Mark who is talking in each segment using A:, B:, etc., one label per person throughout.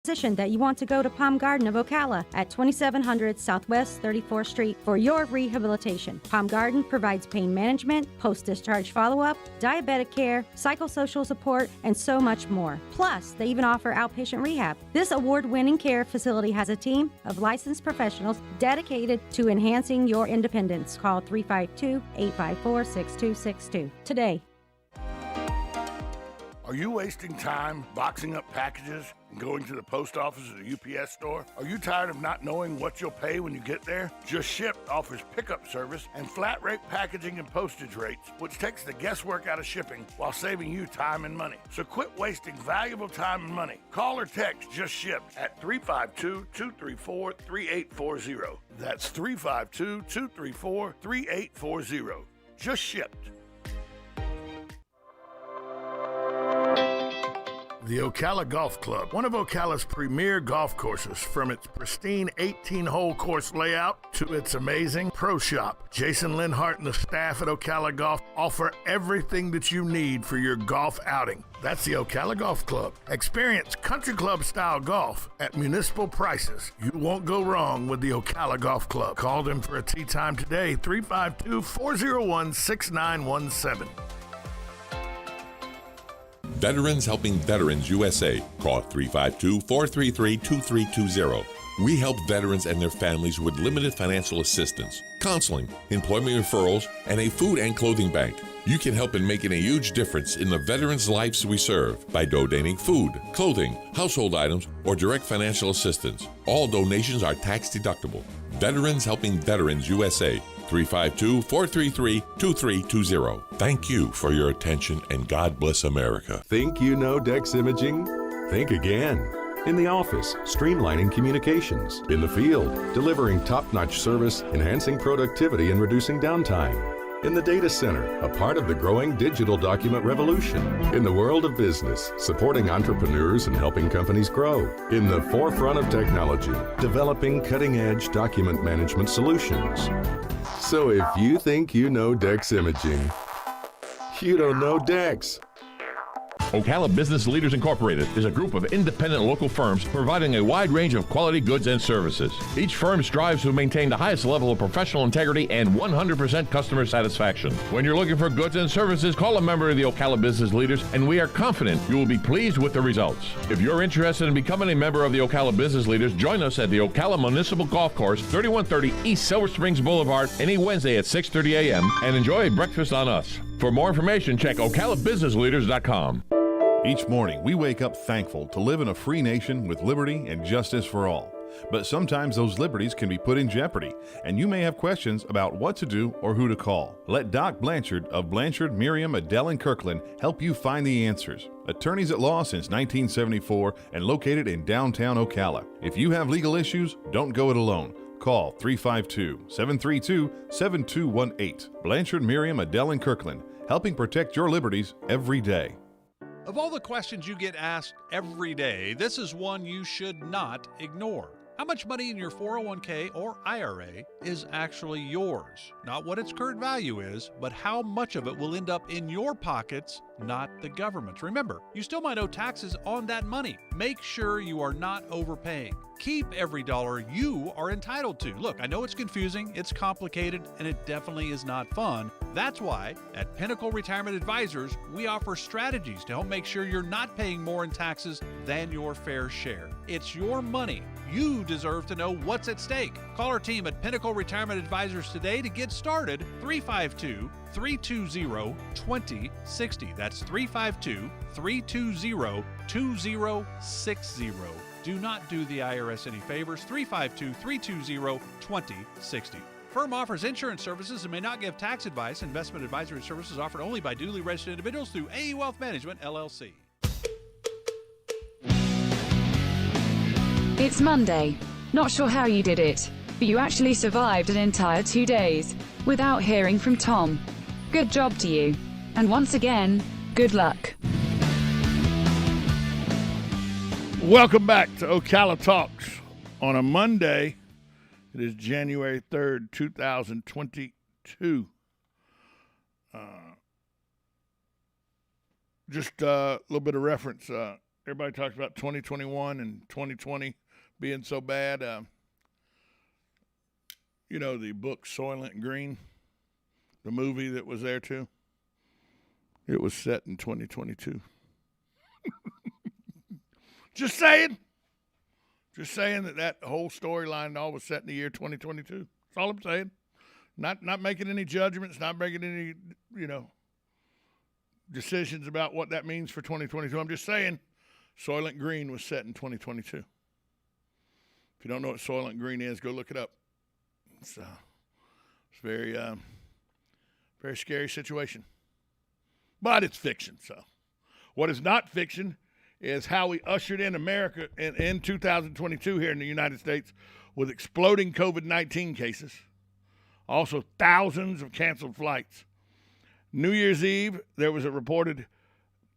A: That you want to go to Palm Garden of Ocala at 2700 Southwest 34th Street for your rehabilitation. Palm Garden provides pain management, post-discharge follow-up, diabetic care, psychosocial support, and so much more. Plus, they even offer outpatient rehab. This award-winning care facility has a team of licensed professionals dedicated to enhancing your independence. Call 352-854-6262 today.
B: Are you wasting time boxing up packages and going to the post office or the UPS store? Are you tired of not knowing what you'll pay when you get there? Just Ship offers pickup service and flat rate packaging and postage rates, which takes the guesswork out of shipping while saving you time and money. So quit wasting valuable time and money. Call or text Just Ship at 352-234-3840. That's 352-234-3840. Just Shipped. The Ocala Golf Club, one of Ocala's premier golf courses, from its pristine 18-hole course layout to its amazing pro shop. Jason Linhart and the staff at Ocala Golf offer everything that you need for your golf outing. That's the Ocala Golf Club. Experience country club-style golf at municipal prices. You won't go wrong with the Ocala Golf Club. Call them for a tee time today, 352-401-6917.
C: Veterans Helping Veterans USA. Call 352-433-2320. We help veterans and their families with limited financial assistance, counseling, employment referrals, and a food and clothing bank. You can help in making a huge difference in the veterans' lives we serve by donating food, clothing, household items, or direct financial assistance. All donations are tax deductible. Veterans Helping Veterans USA. 352-433-2320. Thank you for your attention, and God bless America.
D: Think you know Dex Imaging? Think again. In the office, streamlining communications. In the field, delivering top-notch service, enhancing productivity and reducing downtime. In the data center, a part of the growing digital document revolution. In the world of business, supporting entrepreneurs and helping companies grow. In the forefront of technology, developing cutting-edge document management solutions. So if you think you know Dex Imaging, you don't know Dex.
E: Ocala Business Leaders Incorporated is a group of independent local firms providing a wide range of quality goods and services. Each firm strives to maintain the highest level of professional integrity and 100% customer satisfaction. When you're looking for goods and services, call a member of the Ocala Business Leaders, and we are confident you will be pleased with the results. If you're interested in becoming a member of the Ocala Business Leaders, join us at the Ocala Municipal Golf Course, 3130 East Silver Springs Boulevard, any Wednesday at 6:30 a.m., and enjoy a breakfast on us. For more information, check OcalaBusinessLeaders.com.
F: Each morning, we wake up thankful to live in a free nation with liberty and justice for all. But sometimes those liberties can be put in jeopardy, and you may have questions about what to do or who to call. Let Doc Blanchard of Blanchard, Miriam, Adele, and Kirkland help you find the answers. Attorneys at law since 1974 and located in downtown Ocala. If you have legal issues, don't go it alone. Call 352-732-7218. Blanchard, Miriam, Adele, and Kirkland, helping protect your liberties every day.
G: Of all the questions you get asked every day, this is one you should not ignore. How much money in your 401k or IRA is actually yours? Not what its current value is, but how much of it will end up in your pockets, not the government's. Remember, you still might owe taxes on that money. Make sure you are not overpaying. Keep every dollar you are entitled to. Look, I know it's confusing, it's complicated, and it definitely is not fun. That's why at Pinnacle Retirement Advisors, we offer strategies to help make sure you're not paying more in taxes than your fair share. It's your money. You deserve to know what's at stake. Call our team at Pinnacle Retirement Advisors today to get started. 352-320-2060. That's 352-320-2060. Do not do the IRS any favors. 352-320-2060. Firm offers insurance services and may not give tax advice. Investment advisory services offered only by duly registered individuals through AE Wealth Management, LLC.
H: It's Monday. Not sure how you did it, but you actually survived an entire 2 days without hearing from Tom. Good job to you. And once again, good luck.
B: Welcome back to Ocala Talks on a Monday. It is January 3rd, 2022. Just a little bit of reference. everybody talks about 2021 and 2020 being so bad. You know, the book Soylent Green, the movie that was there too, it was set in 2022. Just saying that whole storyline all was set in the year 2022. That's all I'm saying. Not making any judgments, not making any, decisions about what that means for 2022. I'm just saying Soylent Green was set in 2022. If you don't know what Soylent Green is, go look it up. It's very, very scary situation. But it's fiction, so. What is not fiction is how we ushered in America in 2022 here in the United States with exploding COVID-19 cases. Also, thousands of canceled flights. New Year's Eve, there was a reported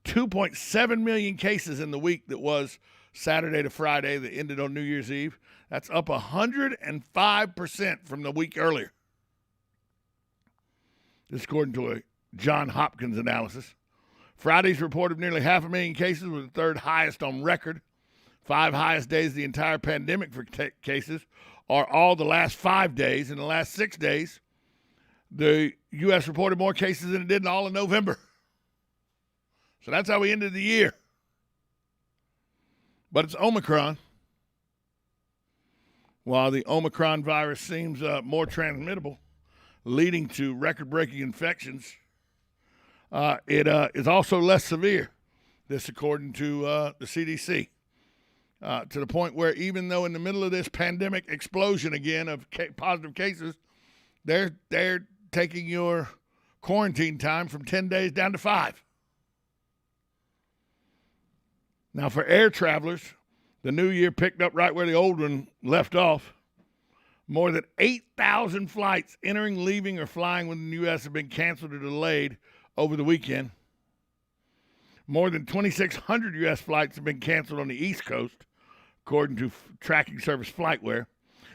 B: 2.7 million cases in the week that was Saturday to Friday that ended on New Year's Eve. That's up 105% from the week earlier. This is according to a John Hopkins analysis. Friday's report of nearly 500,000 cases was the third highest on record. 5 highest days of the entire pandemic for cases are all the last 5 days. In the last 6 days, the U.S. reported more cases than it did in all of November. So that's how we ended the year. But it's Omicron. While the Omicron virus seems more transmittable, leading to record-breaking infections, it is also less severe. This according to the CDC. To the point where even though in the middle of this pandemic explosion again of positive cases, they're taking your quarantine time from 10 days down to 5. Now, for air travelers, the new year picked up right where the old one left off. More than 8,000 flights entering, leaving, or flying within the U.S. have been canceled or delayed over the weekend. More than 2,600 U.S. flights have been canceled on the East Coast, according to tracking service FlightWare.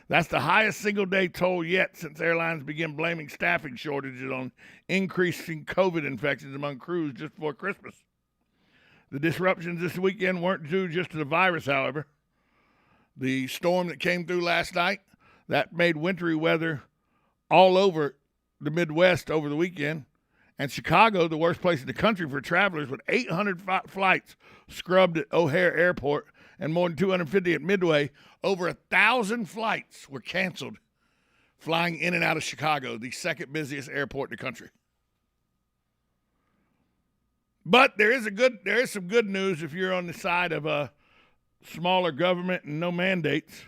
B: That's the highest single-day toll yet since airlines began blaming staffing shortages on increasing COVID infections among crews just before Christmas. The disruptions this weekend weren't due just to the virus, however. The storm that came through last night, that made wintry weather all over the Midwest over the weekend. And Chicago, the worst place in the country for travelers, with 800 flights scrubbed at O'Hare Airport and more than 250 at Midway. Over 1,000 flights were canceled flying in and out of Chicago, the second busiest airport in the country. But there is some good news if you're on the side of a smaller government and no mandates.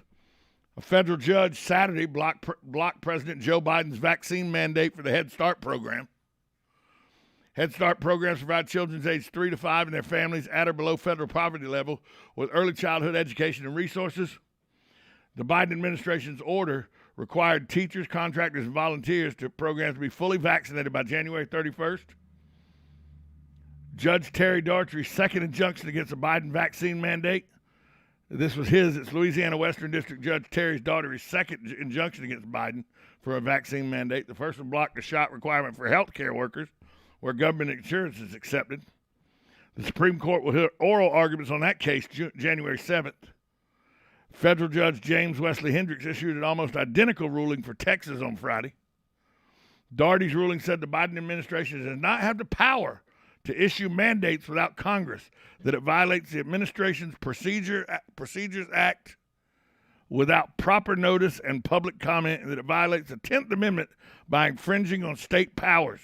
B: A federal judge Saturday blocked President Joe Biden's vaccine mandate for the Head Start program. Head Start programs provide children aged 3 to 5 and their families at or below federal poverty level with early childhood education and resources. The Biden administration's order required teachers, contractors, and volunteers to programs to be fully vaccinated by January 31st. Judge Terry Daughtry's second injunction against the Biden vaccine mandate. It's Louisiana Western District Judge Terry Daughtry's second injunction against Biden for a vaccine mandate. The first one blocked the shot requirement for health care workers, where government insurance is accepted. The Supreme Court will hear oral arguments on that case January 7th. Federal Judge James Wesley Hendricks issued an almost identical ruling for Texas on Friday. Daugherty's ruling said the Biden administration does not have the power to issue mandates without Congress, that it violates the administration's Procedures Act without proper notice and public comment, and that it violates the 10th Amendment by infringing on state powers.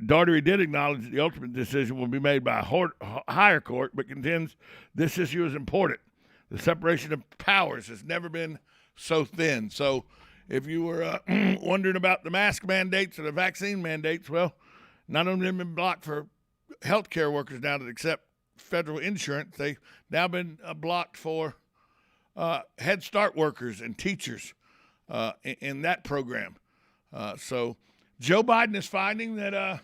B: Daugherty did acknowledge that the ultimate decision will be made by a higher court, but contends this issue is important. The separation of powers has never been so thin. So if you were wondering about the mask mandates or the vaccine mandates, well, none of them have been blocked for health care workers now that accept federal insurance. They've now been blocked for Head Start workers and teachers in that program. So Joe Biden is finding that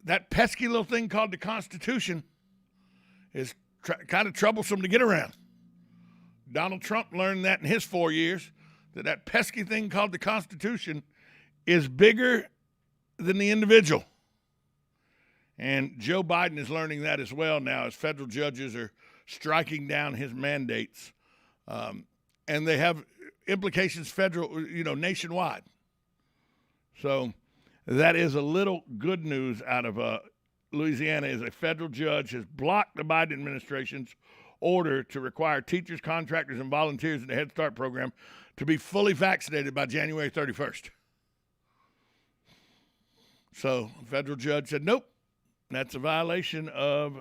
B: that pesky little thing called the Constitution is kind of troublesome to get around. Donald Trump learned that in his 4 years, that pesky thing called the Constitution is bigger than the individual. And Joe Biden is learning that as well now as federal judges are striking down his mandates. And they have implications nationwide. So that is a little good news out of Louisiana, is a federal judge has blocked the Biden administration's order to require teachers, contractors, and volunteers in the Head Start program to be fully vaccinated by January 31st. So the federal judge said, nope, that's a violation of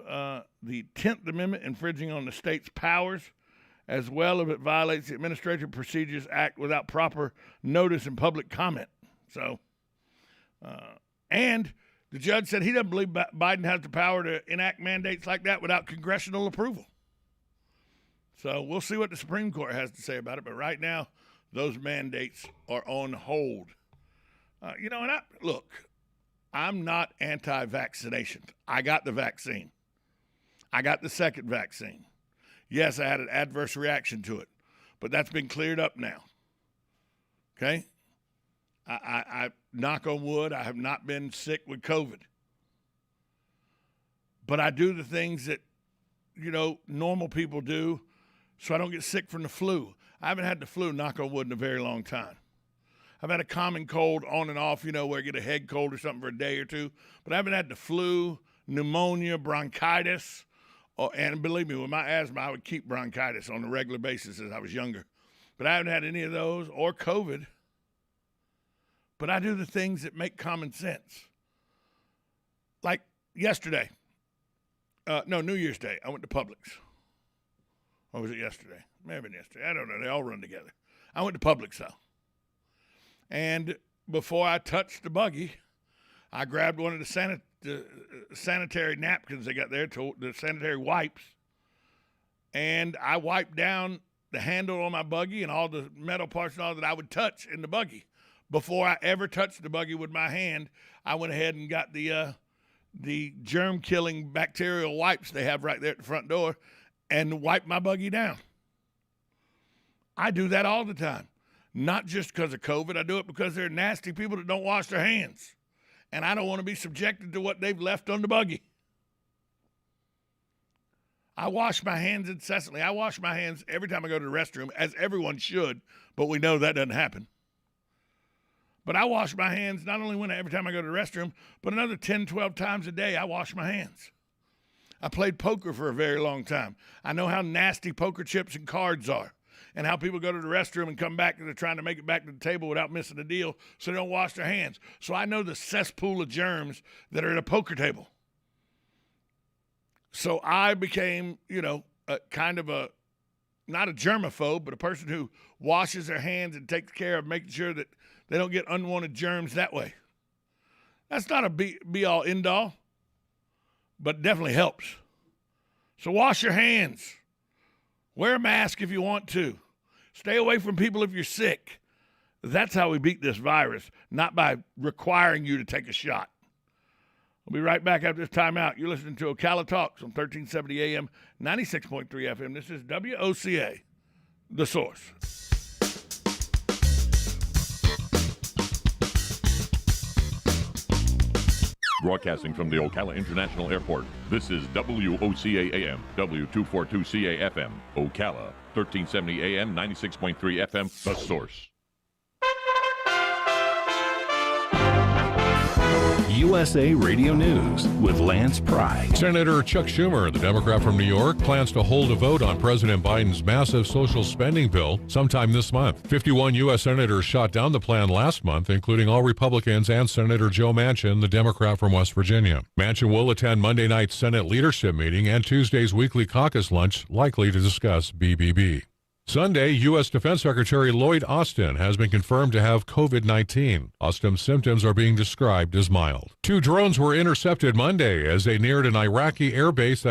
B: the 10th Amendment, infringing on the state's powers, as well as it violates the Administrative Procedures Act without proper notice and public comment. So, and the judge said he doesn't believe Biden has the power to enact mandates like that without congressional approval. So we'll see what the Supreme Court has to say about it. But right now, those mandates are on hold. Look, I'm not anti-vaccination. I got the vaccine. I got the second vaccine. Yes, I had an adverse reaction to it, but that's been cleared up now. Okay? I knock on wood, I have not been sick with COVID. But I do the things that, normal people do so I don't get sick from the flu. I haven't had the flu, knock on wood, in a very long time. I've had a common cold on and off, where I get a head cold or something for a day or two. But I haven't had the flu, pneumonia, bronchitis. And believe me, with my asthma, I would keep bronchitis on a regular basis as I was younger. But I haven't had any of those or COVID. But I do the things that make common sense. Like yesterday. New Year's Day, I went to Publix. Or was it yesterday? May have been yesterday. I don't know. They all run together. I went to Publix, though. And before I touched the buggy, I grabbed one of the sanitary napkins they got there, the sanitary wipes, and I wiped down the handle on my buggy and all the metal parts and all that I would touch in the buggy. Before I ever touched the buggy with my hand, I went ahead and got the germ-killing bacterial wipes they have right there at the front door and wiped my buggy down. I do that all the time. Not just because of COVID. I do it because there are nasty people that don't wash their hands. And I don't want to be subjected to what they've left on the buggy. I wash my hands incessantly. I wash my hands every time I go to the restroom, as everyone should, but we know that doesn't happen. But I wash my hands not only every time I go to the restroom, but another 10, 12 times a day I wash my hands. I played poker for a very long time. I know how nasty poker chips and cards are, and how people go to the restroom and come back and they're trying to make it back to the table without missing a deal so they don't wash their hands. So I know the cesspool of germs that are at a poker table. So I became, kind of not a germaphobe, but a person who washes their hands and takes care of making sure that they don't get unwanted germs that way. That's not a be-all, end-all, but definitely helps. So wash your hands. Wear a mask if you want to. Stay away from people if you're sick. That's how we beat this virus, not by requiring you to take a shot. We'll be right back after this timeout. You're listening to Ocala Talks on 1370 AM, 96.3 FM. This is WOCA, The Source.
E: Broadcasting from the Ocala International Airport, this is WOCA AM, W242CA FM, Ocala, 1370 AM, 96.3 FM, The Source.
I: USA Radio News with Lance Pry.
J: Senator Chuck Schumer, the Democrat from New York, plans to hold a vote on President Biden's massive social spending bill sometime this month. 51 U.S. senators shot down the plan last month, including all Republicans and Senator Joe Manchin, the Democrat from West Virginia. Manchin will attend Monday night's Senate leadership meeting and Tuesday's weekly caucus lunch, likely to discuss BBB. Sunday, U.S. Defense Secretary Lloyd Austin has been confirmed to have COVID-19. Austin's symptoms are being described as mild. 2 drones were intercepted Monday as they neared an Iraqi airbase that